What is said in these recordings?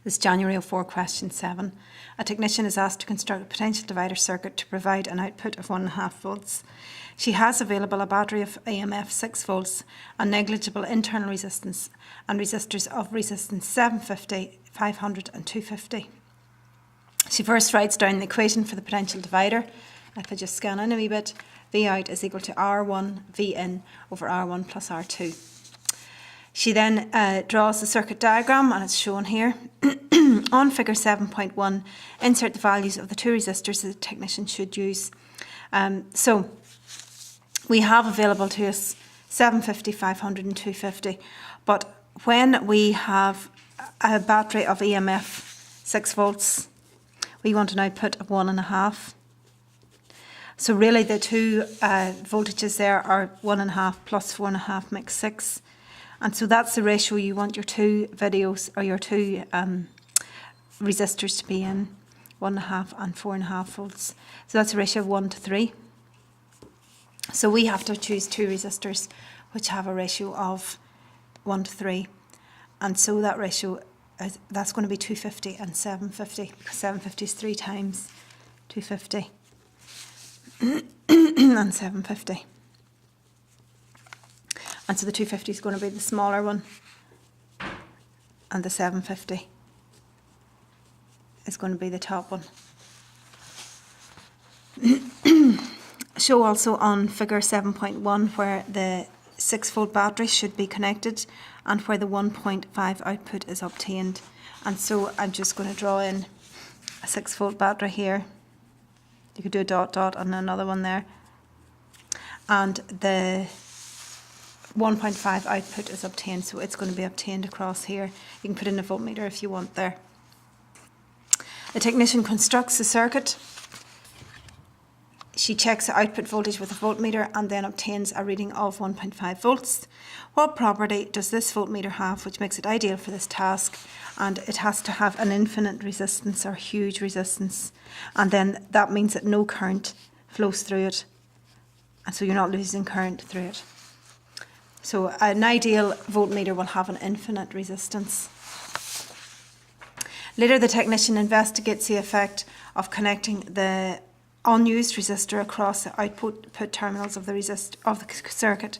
This January 04 question 7. A technician is asked to construct a potential divider circuit to provide an output of 1.5 volts. She has available a battery of EMF 6 volts, a negligible internal resistance, and resistors of resistance 750, 500 and 250. She first writes down the equation for the potential divider. If I just scan in a wee bit, V out is equal to R1 V in over R1 plus R2. She then draws the circuit diagram, and it's shown here. On figure 7.1, insert the values of the two resistors that the technician should use. So we have available to us 750, 500 and 250. But when we have a battery of EMF 6 volts, we want an output of 1.5. So really the two voltages there are 1.5 plus 4.5 makes 6. And so that's the ratio you want your two videos or your two resistors to be in, 1.5 and 4.5 volts. So that's a ratio of 1 to 3. So we have to choose two resistors which have a ratio of 1 to 3. And so that ratio, that's going to be 250 and 750, because 750 is 3 times 250 and 750. And so the 250 is going to be the smaller one, and the 750 is going to be the top one. Show also on figure 7.1 where the 6 volt battery should be connected and where the 1.5 output is obtained. And so I'm just going to draw in a 6 volt battery here. You could do a dot dot and another one there. And the 1.5 output is obtained, so it's going to be obtained across here. You can put in a voltmeter if you want there. The technician constructs the circuit. She checks the output voltage with a voltmeter and then obtains a reading of 1.5 volts. What property does this voltmeter have which makes it ideal for this task? And it has to have an infinite resistance or huge resistance, and then that means that no current flows through it, and so you're not losing current through it. So an ideal voltmeter will have an infinite resistance. Later the technician investigates the effect of connecting the unused resistor across the output terminals of the circuit.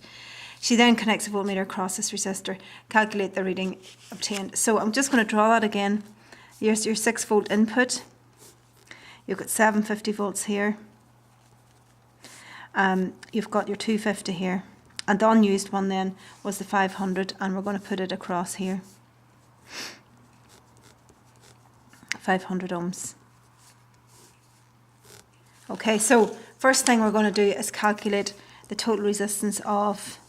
She then connects a voltmeter across this resistor, calculate the reading obtained. So I'm just going to draw that again. Here's your 6 volt input. You've got 750 volts here. You've got your 250 here. And the unused one then was the 500, and we're going to put it across here. 500 ohms. Okay, so first thing we're going to do is calculate the total resistance of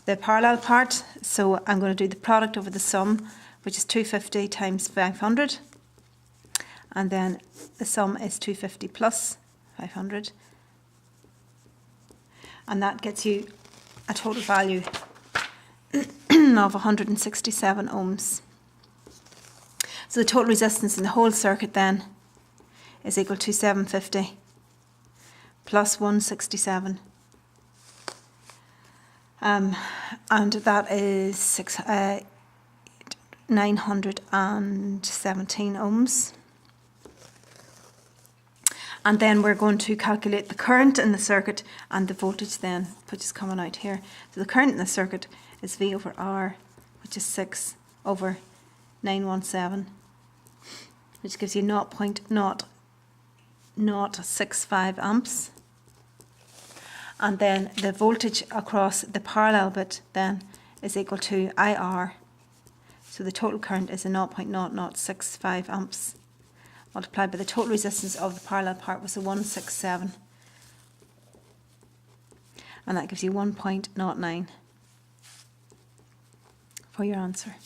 the parallel part. So I'm going to do the product over the sum, which is 250 times 500. And then the sum is 250 plus 500. And that gets you a total value of 167 ohms. So the total resistance in the whole circuit then is equal to 750 plus 167. And that is 917 ohms. And then we're going to calculate the current in the circuit and the voltage then, which is coming out here. So the current in the circuit is V over R, which is 6 over 917, which gives you 0.0065 amps. And then the voltage across the parallel bit then is equal to IR. So the total current is a 0.0065 amps, multiplied by the total resistance of the parallel part was a 167, and that gives you 1.09 for your answer.